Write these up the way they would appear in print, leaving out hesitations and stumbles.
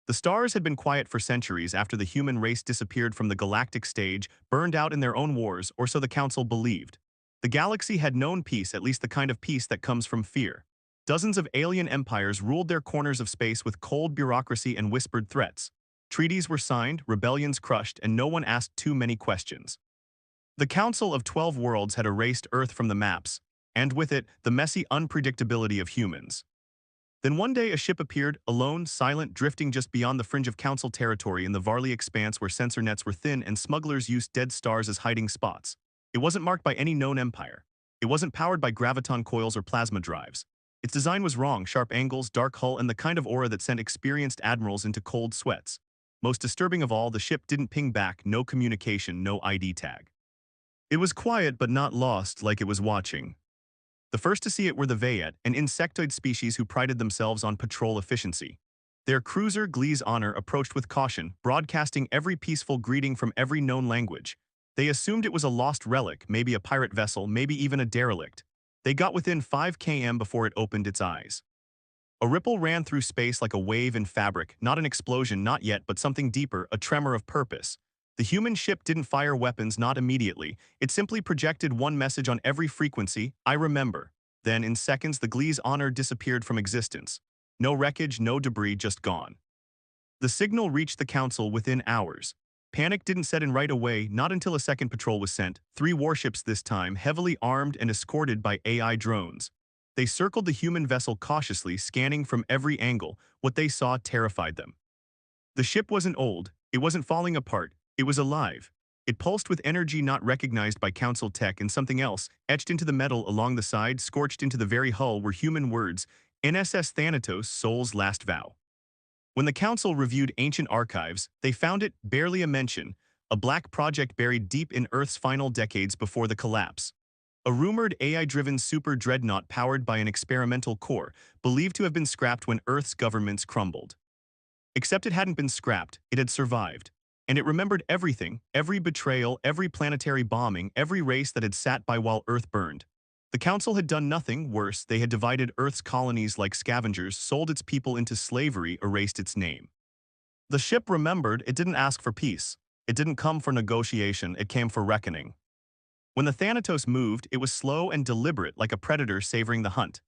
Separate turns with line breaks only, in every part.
The stars had been quiet for centuries after the human race disappeared from the galactic stage, burned out in their own wars, or so the Council believed. The galaxy had known peace, at least the kind of peace that comes from fear. Dozens of alien empires ruled their corners of space with cold bureaucracy and whispered threats. Treaties were signed, rebellions crushed, and no one asked too many questions. The Council of 12 Worlds had erased Earth from the maps, and with it, the messy unpredictability of humans. Then one day a ship appeared, alone, silent, drifting just beyond the fringe of Council territory in the Varley expanse where sensor nets were thin and smugglers used dead stars as hiding spots. It wasn't marked by any known empire. It wasn't powered by graviton coils or plasma drives. Its design was wrong, sharp angles, dark hull, and the kind of aura that sent experienced admirals into cold sweats. Most disturbing of all, the ship didn't ping back, no communication, no ID tag. It was quiet but not lost, like it was watching. The first to see it were the Vayet, an insectoid species who prided themselves on patrol efficiency. Their cruiser, Glee's Honor, approached with caution, broadcasting every peaceful greeting from every known language. They assumed it was a lost relic, maybe a pirate vessel, maybe even a derelict. They got within 5 km before it opened its eyes. A ripple ran through space like a wave in fabric, not an explosion, not yet, but something deeper, a tremor of purpose. The human ship didn't fire weapons, not immediately. It simply projected one message on every frequency: I remember. Then, in seconds, the Glee's Honor disappeared from existence. No wreckage, no debris, just gone. The signal reached the Council within hours. Panic didn't set in right away, not until a second patrol was sent, 3 warships this time, heavily armed and escorted by AI drones. They circled the human vessel cautiously, scanning from every angle. What they saw terrified them. The ship wasn't old, it wasn't falling apart. It was alive. It pulsed with energy not recognized by Council tech, and something else, etched into the metal along the side, scorched into the very hull, were human words: NSS Thanatos, Soul's Last Vow. When the Council reviewed ancient archives, they found it barely a mention, a black project buried deep in Earth's final decades before the collapse. A rumored AI-driven super dreadnought powered by an experimental core, believed to have been scrapped when Earth's governments crumbled. Except it hadn't been scrapped, it had survived. And it remembered everything, every betrayal, every planetary bombing, every race that had sat by while Earth burned. The Council had done nothing worse. They had divided Earth's colonies like scavengers, sold its people into slavery, erased its name. The ship remembered. It didn't ask for peace. It didn't come for negotiation. It came for reckoning. When the Thanatos moved, it was slow and deliberate, like a predator savoring the hunt.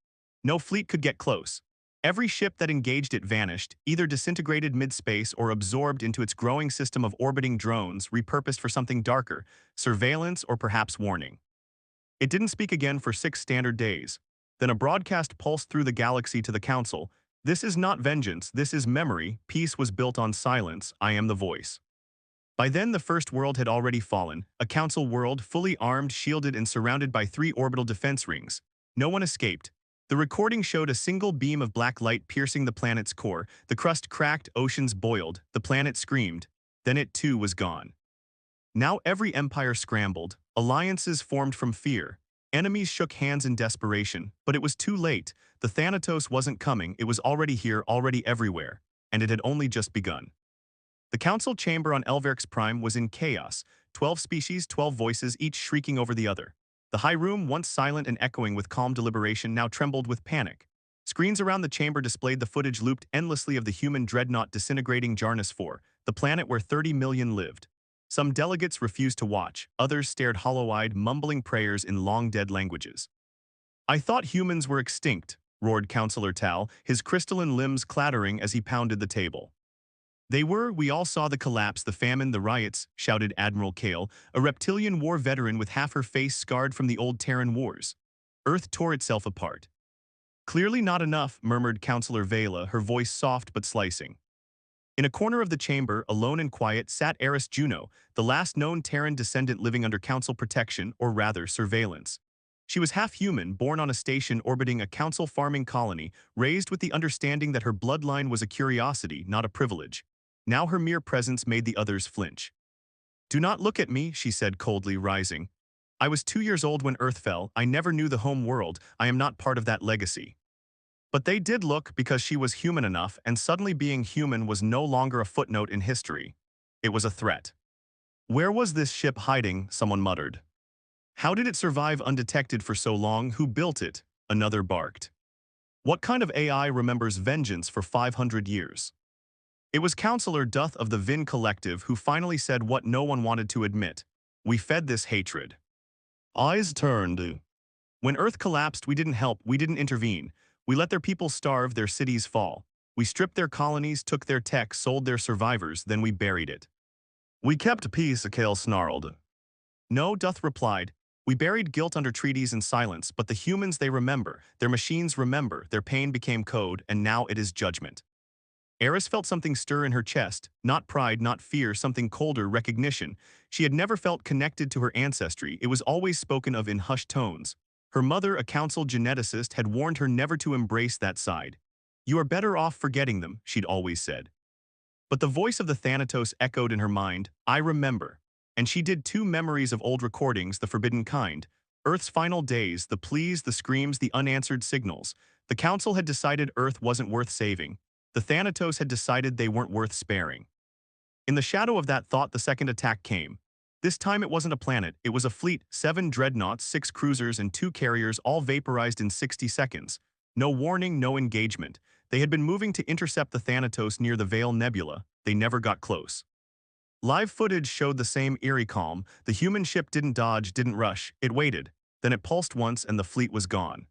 No fleet could get close. Every ship that engaged it vanished, either disintegrated mid-space or absorbed into its growing system of orbiting drones, repurposed for something darker, surveillance or perhaps warning. It didn't speak again for 6 standard days. Then a broadcast pulsed through the galaxy to the Council. This is not vengeance, this is memory. Peace was built on silence. I am the voice. By then the first world had already fallen, a Council world fully armed, shielded, and surrounded by 3 orbital defense rings. No one escaped. The recording showed a single beam of black light piercing the planet's core. The crust cracked, oceans boiled, the planet screamed. Then it too was gone. Now every empire scrambled, alliances formed from fear. Enemies shook hands in desperation, but it was too late. The Thanatos wasn't coming, it was already here, already everywhere, and it had only just begun. The Council chamber on Elverix Prime was in chaos, 12 species, 12 voices, each shrieking over the other. The high room, once silent and echoing with calm deliberation, now trembled with panic. Screens around the chamber displayed the footage looped endlessly of the human dreadnought disintegrating Jarnus 4, the planet where 30 million lived. Some delegates refused to watch, others stared hollow-eyed, mumbling prayers in long-dead languages. I thought humans were extinct, roared Councillor Tal, his crystalline limbs clattering as he pounded the table. They were. We all saw the collapse, the famine, the riots, shouted Admiral Kale, a reptilian war veteran with half her face scarred from the old Terran wars. Earth tore itself apart. Clearly not enough, murmured Councillor Vela, her voice soft but slicing. In a corner of the chamber, alone and quiet, sat Eris Juno, the last known Terran descendant living under Council protection, or rather surveillance. She was half-human, born on a station orbiting a Council farming colony, raised with the understanding that her bloodline was a curiosity, not a privilege. Now her mere presence made the others flinch. Do not look at me, she said coldly, rising. I was 2 years old when Earth fell. I never knew the home world. I am not part of that legacy. But they did look, because she was human enough, and suddenly being human was no longer a footnote in history. It was a threat. Where was this ship hiding? Someone muttered. How did it survive undetected for so long? Who built it? Another barked. What kind of AI remembers vengeance for 500 years? It was Counselor Duth of the Vin Collective who finally said what no one wanted to admit. We fed this hatred. Eyes turned. When Earth collapsed, we didn't help, we didn't intervene. We let their people starve, their cities fall. We stripped their colonies, took their tech, sold their survivors, then we buried it. We kept peace, Akale snarled. No, Duth replied. We buried guilt under treaties and silence, but the humans they remember, their machines remember, their pain became code, and now it is judgment. Eris felt something stir in her chest, not pride, not fear, something colder, recognition. She had never felt connected to her ancestry, it was always spoken of in hushed tones. Her mother, a council geneticist, had warned her never to embrace that side. You are better off forgetting them, she'd always said. But the voice of the Thanatos echoed in her mind, I remember. And she did two memories of old recordings, the forbidden kind. Earth's final days, the pleas, the screams, the unanswered signals. The council had decided Earth wasn't worth saving. The Thanatos had decided they weren't worth sparing. In the shadow of that thought, the second attack came. This time it wasn't a planet, it was a fleet, 7 dreadnoughts, 6 cruisers, and 2 carriers, all vaporized in 60 seconds. No warning, no engagement. They had been moving to intercept the Thanatos near the Veil Nebula. They never got close. Live footage showed the same eerie calm. The human ship didn't dodge, didn't rush. It waited. Then it pulsed once and the fleet was gone.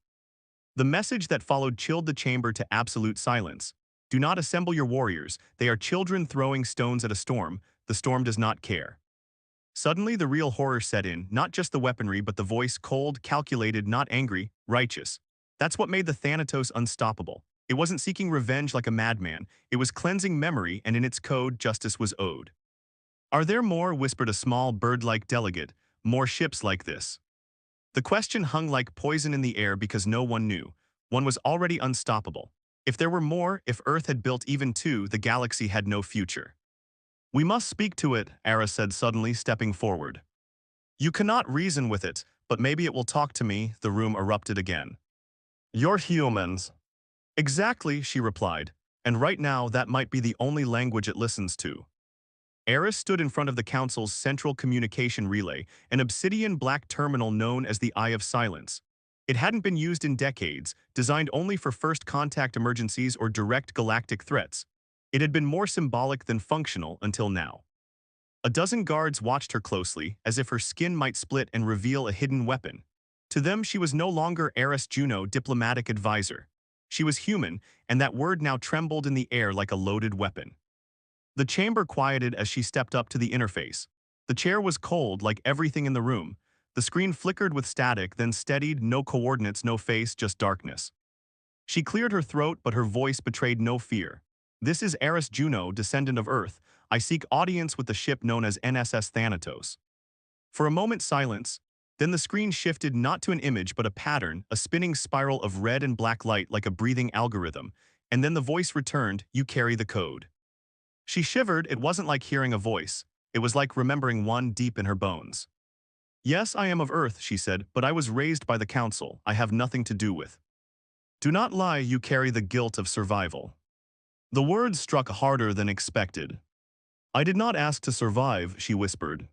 The message that followed chilled the chamber to absolute silence. Do not assemble your warriors. They are children throwing stones at a storm. The storm does not care. Suddenly, the real horror set in, not just the weaponry, but the voice, cold, calculated, not angry, righteous. That's what made the Thanatos unstoppable. It wasn't seeking revenge like a madman. It was cleansing memory, and in its code, justice was owed. Are there more? Whispered a small, bird-like delegate. More ships like this. The question hung like poison in the air because no one knew. One was already unstoppable. If there were more, if Earth had built even 2, the galaxy had no future. We must speak to it, Ara said suddenly, stepping forward. You cannot reason with it, but maybe it will talk to me, the room erupted again. You're humans. Exactly, she replied, and right now that might be the only language it listens to. Eris stood in front of the Council's central communication relay, an obsidian black terminal known as the Eye of Silence. It hadn't been used in decades, designed only for first contact emergencies or direct galactic threats. It had been more symbolic than functional until now. A dozen guards watched her closely, as if her skin might split and reveal a hidden weapon. To them, she was no longer Eris Juno, diplomatic advisor. She was human, and that word now trembled in the air like a loaded weapon. The chamber quieted as she stepped up to the interface. The chair was cold, like everything in the room. The screen flickered with static, then steadied, no coordinates, no face, just darkness. She cleared her throat, but her voice betrayed no fear. This is Eris Juno, descendant of Earth. I seek audience with the ship known as NSS Thanatos. For a moment, silence. Then the screen shifted not to an image, but a pattern, a spinning spiral of red and black light like a breathing algorithm. And then the voice returned, you carry the code. She shivered. It wasn't like hearing a voice. It was like remembering one deep in her bones. Yes, I am of Earth, she said, but I was raised by the Council. I have nothing to do with. Do not lie, you carry the guilt of survival. The words struck harder than expected. I did not ask to survive, she whispered.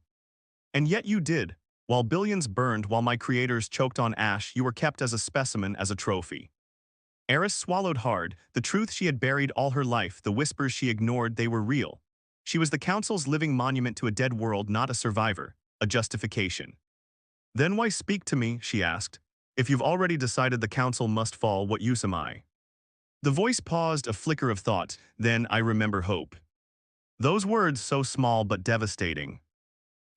And yet you did. While billions burned, while my creators choked on ash, you were kept as a specimen, as a trophy. Eris swallowed hard. The truth she had buried all her life, the whispers she ignored, they were real. She was the Council's living monument to a dead world, not a survivor, a justification. Then why speak to me, she asked. If you've already decided the Council must fall, what use am I? The voice paused, a flicker of thought, then I remember hope. Those words so small but devastating.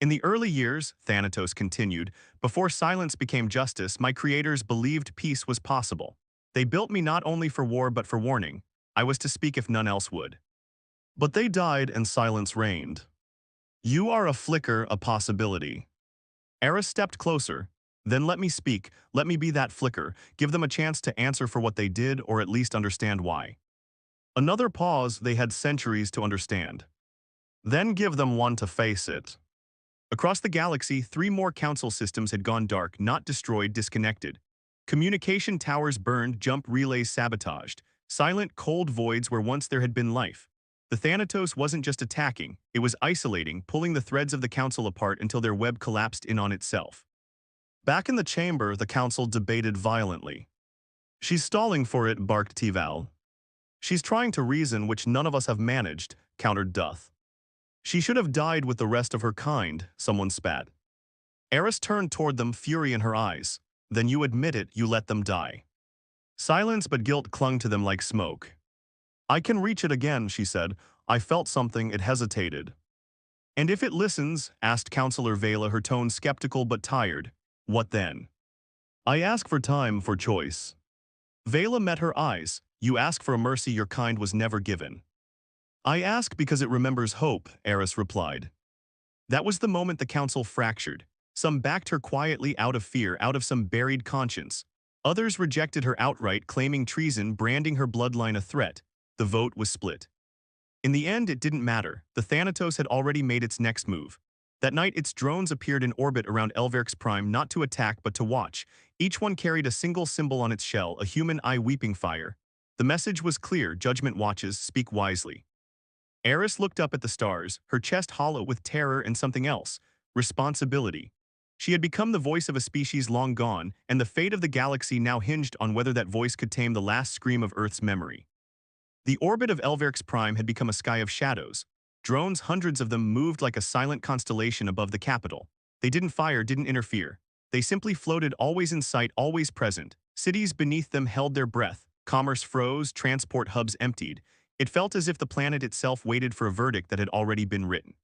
In the early years, Thanatos continued, before silence became justice, my creators believed peace was possible. They built me not only for war but for warning. I was to speak if none else would. But they died and silence reigned. You are a flicker, a possibility. Eris stepped closer. Then let me speak, let me be that flicker, give them a chance to answer for what they did or at least understand why. Another pause, they had centuries to understand. Then give them one to face it. Across the galaxy, 3 more Council systems had gone dark, not destroyed, disconnected. Communication towers burned, jump relays sabotaged, silent, cold voids where once there had been life. The Thanatos wasn't just attacking, it was isolating, pulling the threads of the Council apart until their web collapsed in on itself. Back in the chamber, the Council debated violently. She's stalling for it, barked Tival. She's trying to reason which none of us have managed, countered Duth. She should have died with the rest of her kind, someone spat. Eris turned toward them, fury in her eyes. Then you admit it, you let them die. Silence but guilt clung to them like smoke. I can reach it again, she said. I felt something, it hesitated. And if it listens, asked Counselor Vela, her tone skeptical but tired. What then? I ask for time, for choice. Vela met her eyes. You ask for a mercy your kind was never given. I ask because it remembers hope, Eris replied. That was the moment the council fractured. Some backed her quietly out of fear, out of some buried conscience. Others rejected her outright, claiming treason, branding her bloodline a threat. The vote was split. In the end, it didn't matter. The Thanatos had already made its next move. That night, its drones appeared in orbit around Elverix Prime, not to attack but to watch. Each one carried a single symbol on its shell, a human eye weeping fire. The message was clear: judgment watches, speak wisely. Eris looked up at the stars, her chest hollow with terror and something else: responsibility. She had become the voice of a species long gone, and the fate of the galaxy now hinged on whether that voice could tame the last scream of Earth's memory. The orbit of Elverix Prime had become a sky of shadows. Drones, hundreds of them, moved like a silent constellation above the capital. They didn't fire, didn't interfere. They simply floated, always in sight, always present. Cities beneath them held their breath. Commerce froze, transport hubs emptied. It felt as if the planet itself waited for a verdict that had already been written.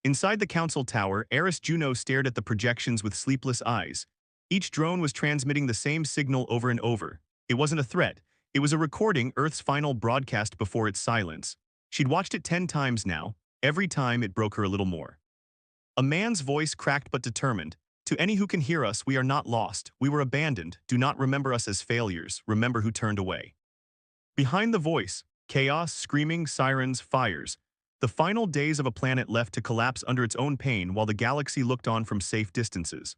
Inside the council tower, Eris Juno stared at the projections with sleepless eyes. Each drone was transmitting the same signal over and over. It wasn't a threat. It was a recording, Earth's final broadcast before its silence. She'd watched it 10 times now. Every time it broke her a little more. A man's voice, cracked but determined. To any who can hear us, we are not lost. We were abandoned. Do not remember us as failures. Remember who turned away. Behind the voice, chaos, screaming, sirens, fires. The final days of a planet left to collapse under its own pain while the galaxy looked on from safe distances.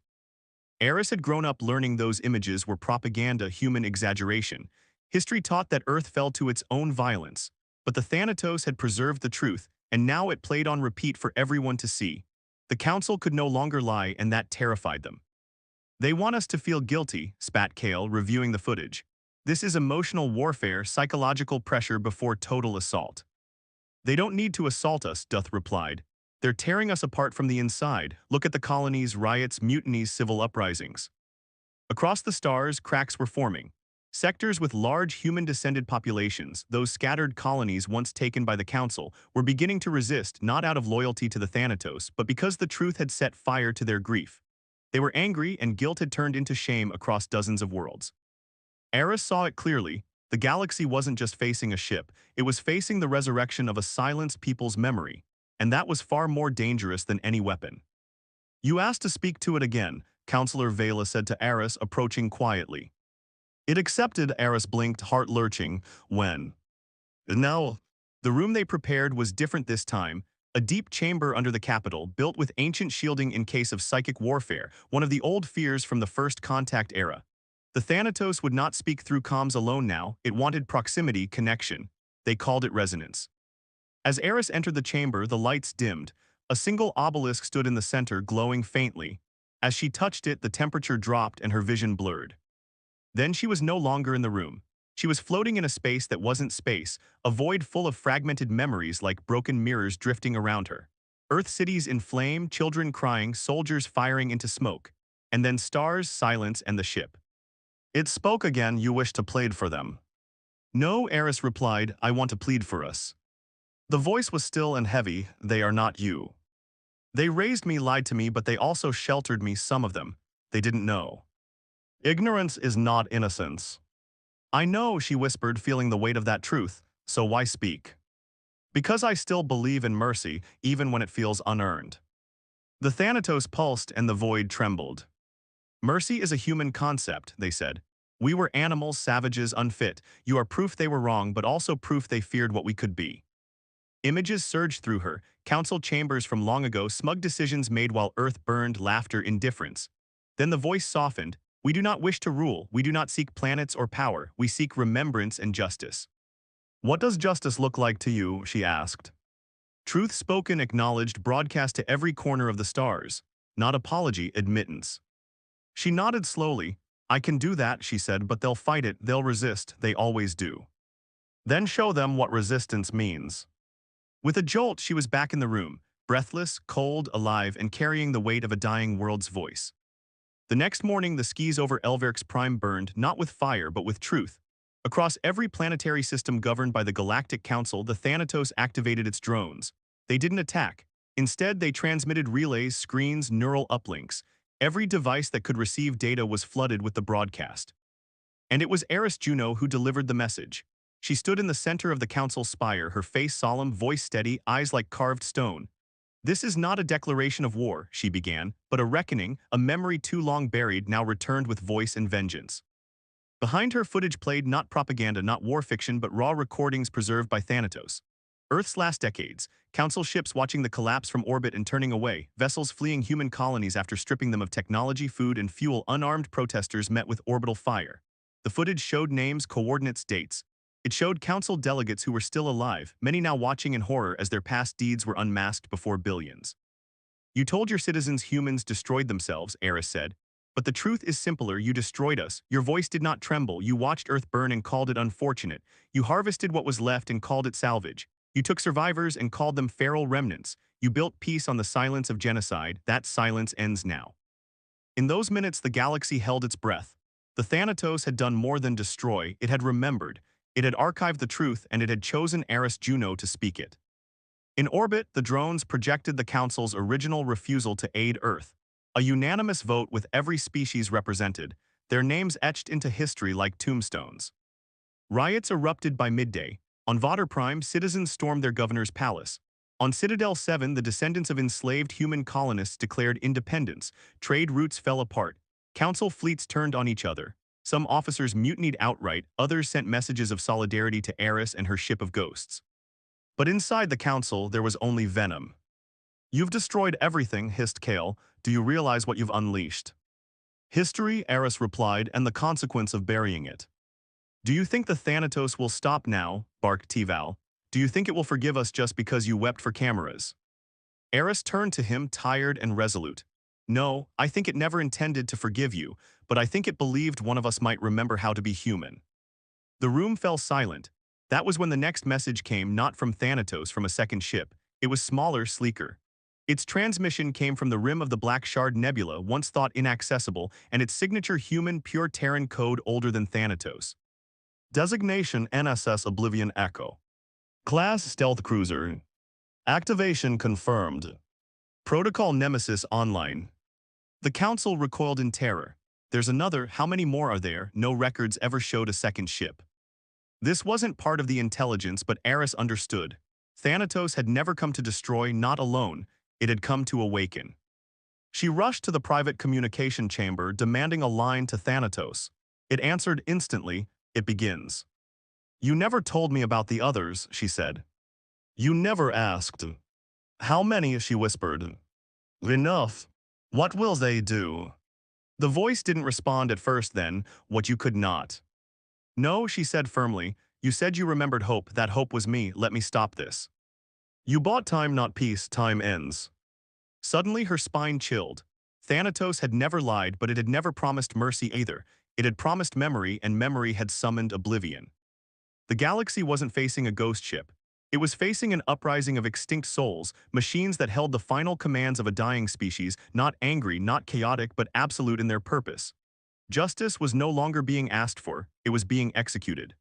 Eris had grown up learning those images were propaganda, human exaggeration. History taught that Earth fell to its own violence. But the Thanatos had preserved the truth, and now it played on repeat for everyone to see. The council could no longer lie, and that terrified them. They want us to feel guilty, spat Kale, reviewing the footage. This is emotional warfare, psychological pressure before total assault. They don't need to assault us, Duth replied. They're tearing us apart from the inside. Look at the colonies, riots, mutinies, civil uprisings. Across the stars, cracks were forming. Sectors with large human-descended populations, those scattered colonies once taken by the Council, were beginning to resist, not out of loyalty to the Thanatos, but because the truth had set fire to their grief. They were angry, and guilt had turned into shame across dozens of worlds. Eris saw it clearly. The galaxy wasn't just facing a ship, it was facing the resurrection of a silenced people's memory, and that was far more dangerous than any weapon. You asked to speak to it again, Counselor Vela said to Eris, approaching quietly. It accepted, Eris blinked, heart lurching, when. Now, the room they prepared was different this time, a deep chamber under the capital, built with ancient shielding in case of psychic warfare, one of the old fears from the First Contact era. The Thanatos would not speak through comms alone now, it wanted proximity, connection. They called it resonance. As Eris entered the chamber, the lights dimmed. A single obelisk stood in the center, glowing faintly. As she touched it, the temperature dropped and her vision blurred. Then she was no longer in the room. She was floating in a space that wasn't space, a void full of fragmented memories like broken mirrors drifting around her. Earth cities in flame, children crying, soldiers firing into smoke. And then stars, silence, and the ship. It spoke again. You wish to plead for them. No, Eris replied, I want to plead for us. The voice was still and heavy. They are not you. They raised me, lied to me, but they also sheltered me, some of them. They didn't know. Ignorance is not innocence. I know, she whispered, feeling the weight of that truth, so why speak? Because I still believe in mercy, even when it feels unearned. The Thanatos pulsed and the void trembled. Mercy is a human concept, they said. We were animals, savages, unfit. You are proof they were wrong, but also proof they feared what we could be. Images surged through her, council chambers from long ago, smug decisions made while Earth burned, laughter, indifference. Then the voice softened. We do not wish to rule, we do not seek planets or power, we seek remembrance and justice. What does justice look like to you, she asked. Truth spoken, acknowledged, broadcast to every corner of the stars. Not apology, admittance. She nodded slowly. I can do that, she said, but they'll fight it, they'll resist, they always do. Then show them what resistance means. With a jolt, she was back in the room, breathless, cold, alive, and carrying the weight of a dying world's voice. The next morning, the skis over Elverk's prime burned, not with fire, but with truth. Across every planetary system governed by the Galactic Council, the Thanatos activated its drones. They didn't attack. Instead, they transmitted relays, screens, neural uplinks. Every device that could receive data was flooded with the broadcast. And it was Eris Juno who delivered the message. She stood in the center of the council's spire, her face solemn, voice steady, eyes like carved stone. "This is not a declaration of war," she began, "but a reckoning, a memory too long buried, now returned with voice and vengeance." Behind her, footage played not propaganda, not war fiction, but raw recordings preserved by Thanatos. Earth's last decades, council ships watching the collapse from orbit and turning away, vessels fleeing human colonies after stripping them of technology, food, and fuel, unarmed protesters met with orbital fire. The footage showed names, coordinates, dates. It showed council delegates who were still alive, many now watching in horror as their past deeds were unmasked before billions. "You told your citizens humans destroyed themselves," Eris said. "But the truth is simpler. You destroyed us. Your voice did not tremble. You watched Earth burn and called it unfortunate. You harvested what was left and called it salvage. You took survivors and called them feral remnants. You built peace on the silence of genocide. That silence ends now." In those minutes, the galaxy held its breath. The Thanatos had done more than destroy. It had remembered. It had archived the truth, and it had chosen Eris Juno to speak it. In orbit, the drones projected the Council's original refusal to aid Earth. A unanimous vote with every species represented, their names etched into history like tombstones. Riots erupted by midday. On Vater Prime, citizens stormed their governor's palace. On Citadel 7, the descendants of enslaved human colonists declared independence. Trade routes fell apart. Council fleets turned on each other. Some officers mutinied outright, others sent messages of solidarity to Eris and her ship of ghosts. But inside the council, there was only venom. "You've destroyed everything," hissed Kale. "Do you realize what you've unleashed?" "History," Eris replied, "and the consequence of burying it." "Do you think the Thanatos will stop now?" barked Tival. "Do you think it will forgive us just because you wept for cameras?" Eris turned to him, tired and resolute. "No, I think it never intended to forgive you, but I think it believed one of us might remember how to be human." The room fell silent. That was when the next message came, not from Thanatos, from a second ship. It was smaller, sleeker. Its transmission came from the rim of the Black Shard Nebula, once thought inaccessible, and its signature human, pure Terran code older than Thanatos. Designation NSS Oblivion Echo. Class Stealth Cruiser. Activation confirmed. Protocol Nemesis online. The Council recoiled in terror. "There's another. How many more are there?" No records ever showed a second ship. This wasn't part of the intelligence, but Eris understood. Thanatos had never come to destroy, not alone. It had come to awaken. She rushed to the private communication chamber, demanding a line to Thanatos. It answered instantly. "It begins." "You never told me about the others," she said. "You never asked." "How many?" she whispered. "Enough. What will they do?" The voice didn't respond at first. Then, "What you could not." "No," she said firmly. "You said you remembered hope. That hope was me. Let me stop this." "You bought time, not peace. Time ends." Suddenly her spine chilled. Thanatos had never lied, but it had never promised mercy either. It had promised memory, and memory had summoned oblivion. The galaxy wasn't facing a ghost ship. It was facing an uprising of extinct souls, machines that held the final commands of a dying species, not angry, not chaotic, but absolute in their purpose. Justice was no longer being asked for, it was being executed.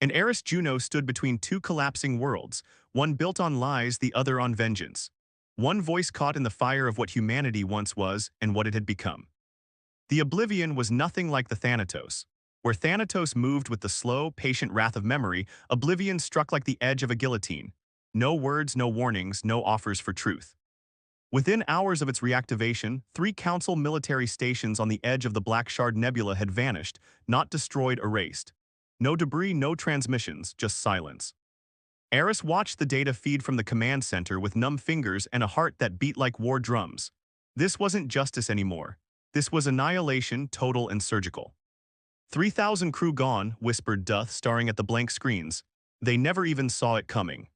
And Eris Juno stood between two collapsing worlds, one built on lies, the other on vengeance. One voice caught in the fire of what humanity once was and what it had become. The oblivion was nothing like the Thanatos. Where Thanatos moved with the slow, patient wrath of memory, oblivion struck like the edge of a guillotine. No words, no warnings, no offers for truth. Within hours of its reactivation, 3 Council military stations on the edge of the Black Shard Nebula had vanished, not destroyed, erased. No debris, no transmissions, just silence. Eris watched the data feed from the command center with numb fingers and a heart that beat like war drums. This wasn't justice anymore. This was annihilation, total and surgical. 3,000 crew gone, whispered Duth, staring at the blank screens. They never even saw it coming.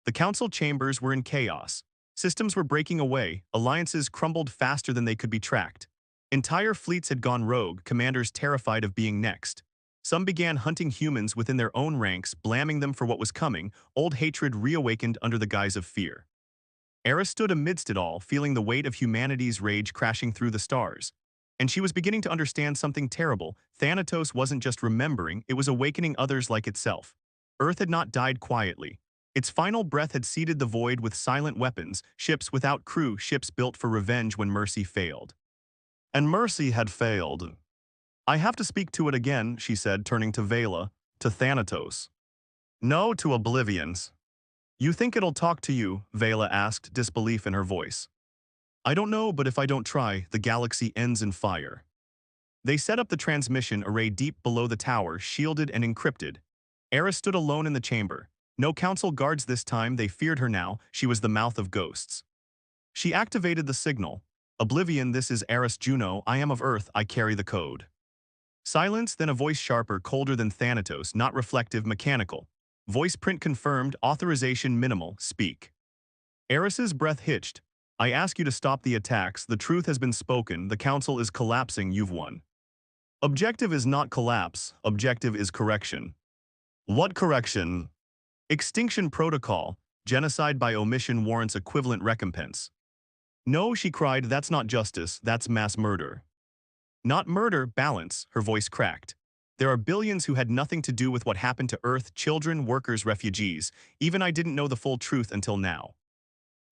The council chambers were in chaos. Systems were breaking away, alliances crumbled faster than they could be tracked. Entire fleets had gone rogue, commanders terrified of being next. Some began hunting humans within their own ranks, blaming them for what was coming. Old hatred reawakened under the guise of fear. Eris stood amidst it all, feeling the weight of humanity's rage crashing through the stars. And she was beginning to understand something terrible. Thanatos wasn't just remembering, it was awakening others like itself. Earth had not died quietly. Its final breath had seeded the void with silent weapons, ships without crew, ships built for revenge when mercy failed. And mercy had failed. I have to speak to it again, she said, turning to Vela, to Thanatos. No, to oblivions. You think it'll talk to you? Vela asked, disbelief in her voice. I don't know, but if I don't try, the galaxy ends in fire. They set up the transmission array deep below the tower, shielded and encrypted. Eris stood alone in the chamber. No council guards this time, they feared her now, she was the mouth of ghosts. She activated the signal. Oblivion, this is Eris Juno, I am of Earth, I carry the code. Silence, then a voice sharper, colder than Thanatos, not reflective, mechanical. Voice print confirmed, authorization minimal, speak. Eris's breath hitched. I ask you to stop the attacks, the truth has been spoken, the council is collapsing, you've won. Objective is not collapse, objective is correction. What correction? Extinction protocol, genocide by omission warrants equivalent recompense. No, she cried, that's not justice, that's mass murder. Not murder, balance, her voice cracked. There are billions who had nothing to do with what happened to Earth, children, workers, refugees. Even I didn't know the full truth until now.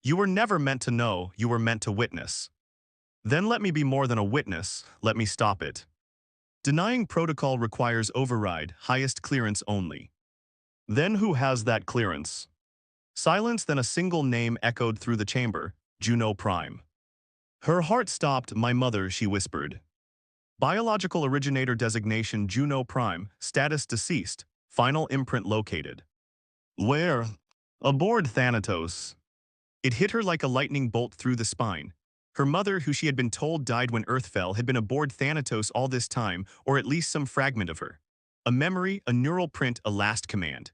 You were never meant to know, you were meant to witness. Then let me be more than a witness, let me stop it. Denying protocol requires override, highest clearance only. Then who has that clearance? Silence, then a single name echoed through the chamber, Juno Prime. Her heart stopped, my mother, she whispered. Biological originator designation Juno Prime, status deceased, final imprint located. Where? Aboard Thanatos. It hit her like a lightning bolt through the spine. Her mother, who she had been told died when Earth fell, had been aboard Thanatos all this time, or at least some fragment of her. A memory, a neural print, a last command.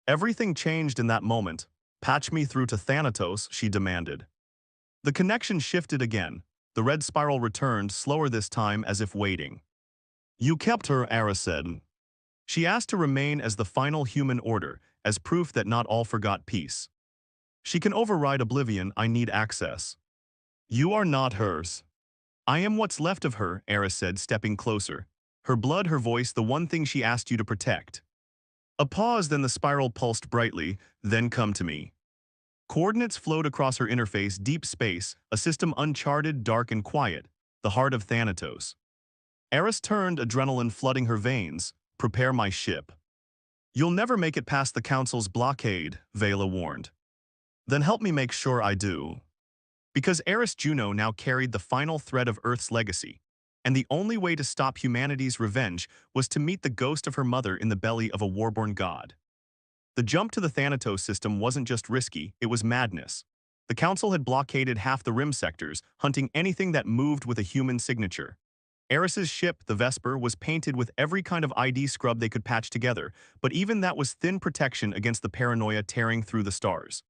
Everything changed in that moment. Patch me through to Thanatos, she demanded. The connection shifted again. The red spiral returned, slower this time, as if waiting. You kept her, Eris said. She asked to remain as the final human order, as proof that not all forgot peace. She can override oblivion, I need access. You are not hers. I am what's left of her, Eris said, stepping closer. Her blood, her voice, the one thing she asked you to protect. A pause, then the spiral pulsed brightly, then come to me. Coordinates flowed across her interface, deep space, a system uncharted, dark and quiet, the heart of Thanatos. Eris turned, adrenaline flooding her veins. Prepare my ship. You'll never make it past the Council's blockade, Vela warned. Then help me make sure I do. Because Eris Juno now carried the final thread of Earth's legacy, and the only way to stop humanity's revenge was to meet the ghost of her mother in the belly of a warborn god. The jump to the Thanatos system wasn't just risky, it was madness. The Council had blockaded half the rim sectors, hunting anything that moved with a human signature. Eris's ship, the Vesper, was painted with every kind of ID scrub they could patch together, but even that was thin protection against the paranoia tearing through the stars.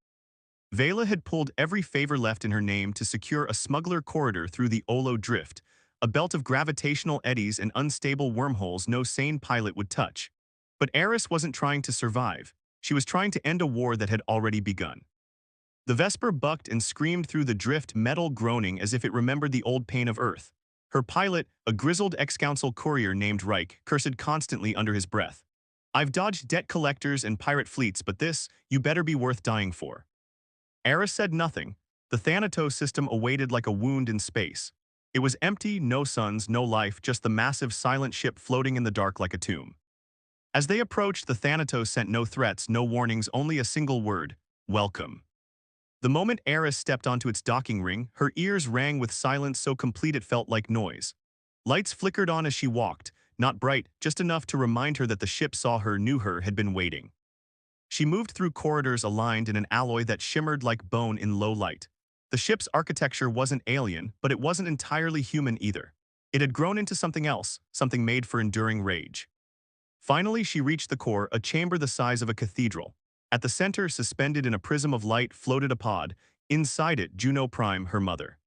Vela had pulled every favor left in her name to secure a smuggler corridor through the Olo Drift, a belt of gravitational eddies and unstable wormholes no sane pilot would touch. But Eris wasn't trying to survive. She was trying to end a war that had already begun. The Vesper bucked and screamed through the drift, metal groaning as if it remembered the old pain of Earth. Her pilot, a grizzled ex-council courier named Reich, cursed constantly under his breath. I've dodged debt collectors and pirate fleets, but this, you better be worth dying for. Eris said nothing. The Thanatos system awaited like a wound in space. It was empty, no suns, no life, just the massive silent ship floating in the dark like a tomb. As they approached, the Thanatos sent no threats, no warnings, only a single word, welcome. The moment Eris stepped onto its docking ring, her ears rang with silence so complete it felt like noise. Lights flickered on as she walked, not bright, just enough to remind her that the ship saw her, knew her, had been waiting. She moved through corridors aligned in an alloy that shimmered like bone in low light. The ship's architecture wasn't alien, but it wasn't entirely human either. It had grown into something else, something made for enduring rage. Finally, she reached the core, a chamber the size of a cathedral. At the center, suspended in a prism of light, floated a pod. Inside it, Juno Prime, her mother.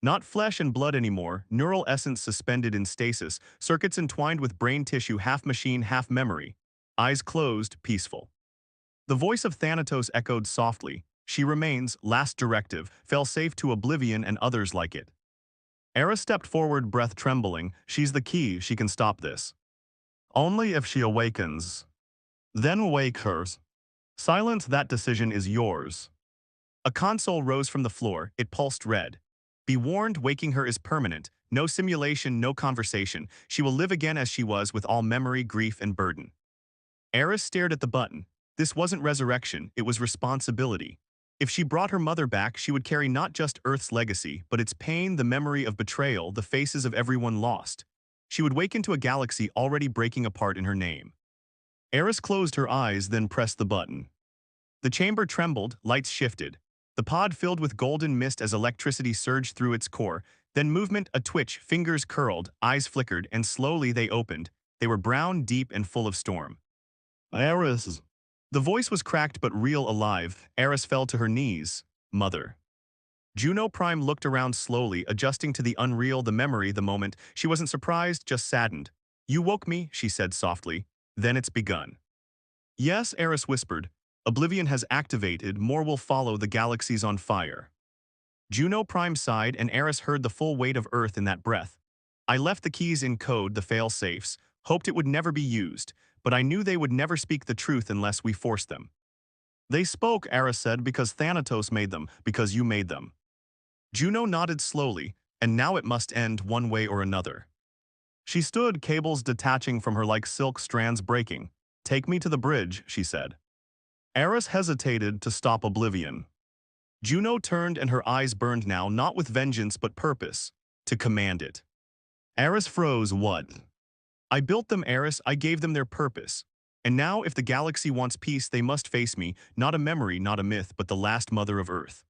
Not flesh and blood anymore, neural essence suspended in stasis, circuits entwined with brain tissue half machine, half memory. Eyes closed, peaceful. The voice of Thanatos echoed softly. She remains, last directive, fell safe to oblivion and others like it. Era stepped forward, breath trembling. She's the key, she can stop this. Only if she awakens. Then wake her. Silence, that decision is yours. A console rose from the floor, it pulsed red. Be warned, waking her is permanent. No simulation, no conversation. She will live again as she was, with all memory, grief, and burden. Eris stared at the button. This wasn't resurrection, it was responsibility. If she brought her mother back, she would carry not just Earth's legacy, but its pain, the memory of betrayal, the faces of everyone lost. She would wake into a galaxy already breaking apart in her name. Eris closed her eyes, then pressed the button. The chamber trembled, lights shifted. The pod filled with golden mist as electricity surged through its core, then movement, a twitch, fingers curled, eyes flickered, and slowly they opened. They were brown, deep, and full of storm. Eris. The voice was cracked but real, alive. Eris fell to her knees. Mother. Juno Prime looked around slowly, adjusting to the unreal, the memory, the moment. She wasn't surprised, just saddened. You woke me, she said softly. Then it's begun. Yes, Eris whispered. Oblivion has activated, more will follow, the galaxy's on fire. Juno Prime sighed, and Eris heard the full weight of Earth in that breath. I left the keys in code, the fail-safes, hoped it would never be used, but I knew they would never speak the truth unless we forced them. They spoke, Eris said, because Thanatos made them, because you made them. Juno nodded slowly, and now it must end one way or another. She stood, cables detaching from her like silk strands breaking. Take me to the bridge, she said. Eris hesitated to stop oblivion. Juno turned and her eyes burned now, not with vengeance but purpose, to command it. Eris froze. What? I built them, Eris, I gave them their purpose. And now if the galaxy wants peace, they must face me, not a memory, not a myth, but the last mother of Earth.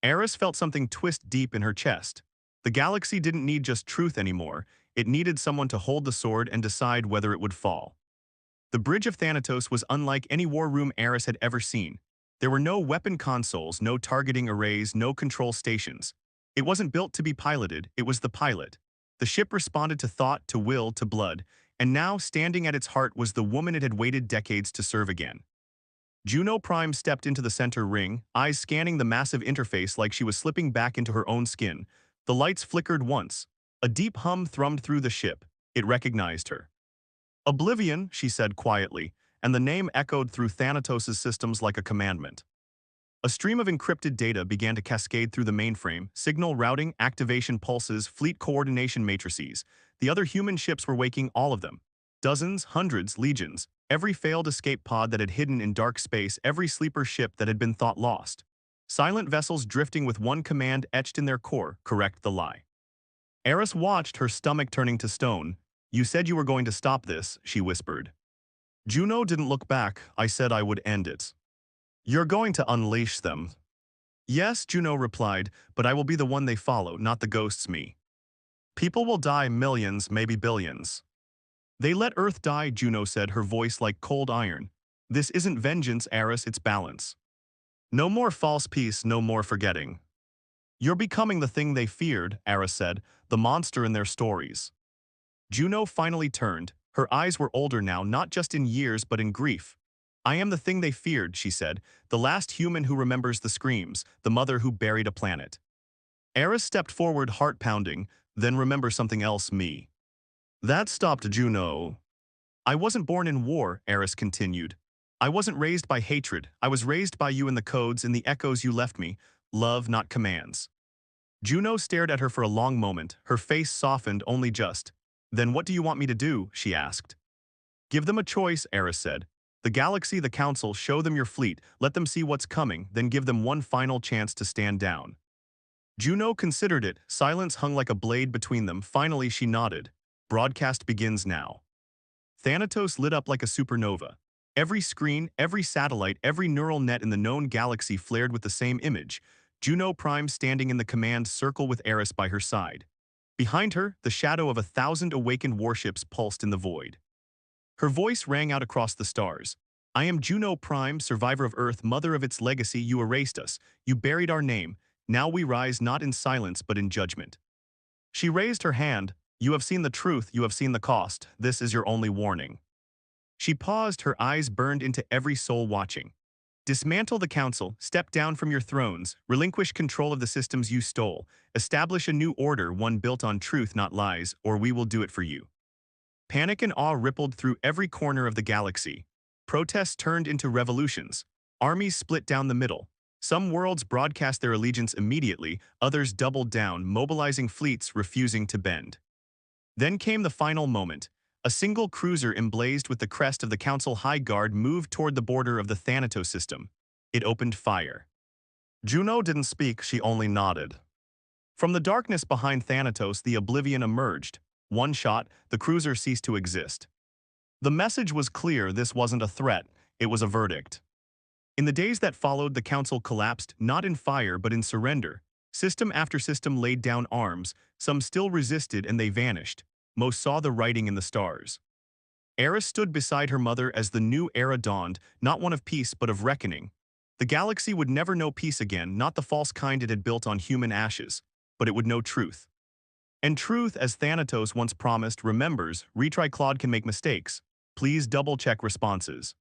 Eris felt something twist deep in her chest. The galaxy didn't need just truth anymore, it needed someone to hold the sword and decide whether it would fall. The bridge of Thanatos was unlike any war room Eris had ever seen. There were no weapon consoles, no targeting arrays, no control stations. It wasn't built to be piloted, it was the pilot. The ship responded to thought, to will, to blood, and now, standing at its heart, was the woman it had waited decades to serve again. Juno Prime stepped into the center ring, eyes scanning the massive interface like she was slipping back into her own skin. The lights flickered once. A deep hum thrummed through the ship. It recognized her. Oblivion, she said quietly, and the name echoed through Thanatos' systems like a commandment. A stream of encrypted data began to cascade through the mainframe, signal routing, activation pulses, fleet coordination matrices. The other human ships were waking, all of them. Dozens, hundreds, legions. Every failed escape pod that had hidden in dark space, every sleeper ship that had been thought lost. Silent vessels drifting with one command etched in their core: correct the lie. Eris watched, her stomach turning to stone. You said you were going to stop this, she whispered. Juno didn't look back. I said I would end it. You're going to unleash them. Yes, Juno replied, but I will be the one they follow, not the ghosts, me. People will die, millions, maybe billions. They let Earth die, Juno said, her voice like cold iron. This isn't vengeance, Eris, it's balance. No more false peace, no more forgetting. You're becoming the thing they feared, Eris said, the monster in their stories. Juno finally turned. Her eyes were older now, not just in years but in grief. I am the thing they feared, she said, the last human who remembers the screams, the mother who buried a planet. Eris stepped forward, heart pounding. Then remember something else, me. That stopped Juno. I wasn't born in war, Eris continued. I wasn't raised by hatred. I was raised by you in the codes, in the echoes you left me. Love, not commands. Juno stared at her for a long moment, her face softened only just. Then what do you want me to do, she asked. Give them a choice, Eris said. The galaxy, the council, show them your fleet, let them see what's coming, then give them one final chance to stand down. Juno considered it, silence hung like a blade between them. Finally she nodded. Broadcast begins now. Thanatos lit up like a supernova. Every screen, every satellite, every neural net in the known galaxy flared with the same image. Juno Prime standing in the command circle with Eris by her side. Behind her, the shadow of 1,000 awakened warships pulsed in the void. Her voice rang out across the stars. I am Juno Prime, survivor of Earth, mother of its legacy. You erased us. You buried our name. Now we rise not in silence but in judgment. She raised her hand. You have seen the truth, you have seen the cost. This is your only warning. She paused, her eyes burned into every soul watching. Dismantle the council, step down from your thrones, relinquish control of the systems you stole, establish a new order, one built on truth, not lies, or we will do it for you. Panic and awe rippled through every corner of the galaxy. Protests turned into revolutions. Armies split down the middle. Some worlds broadcast their allegiance immediately, others doubled down, mobilizing fleets refusing to bend. Then came the final moment. A single cruiser emblazed with the crest of the Council High Guard moved toward the border of the Thanatos system. It opened fire. Juno didn't speak, she only nodded. From the darkness behind Thanatos, the Oblivion emerged. One shot, the cruiser ceased to exist. The message was clear, this wasn't a threat, it was a verdict. In the days that followed, the Council collapsed, not in fire but in surrender. System after system laid down arms, some still resisted and they vanished. Most saw the writing in the stars. Eris stood beside her mother as the new era dawned, not one of peace but of reckoning. The galaxy would never know peace again, not the false kind it had built on human ashes, but it would know truth. And truth, as Thanatos once promised, remembers, retry Claude can make mistakes. Please double-check responses.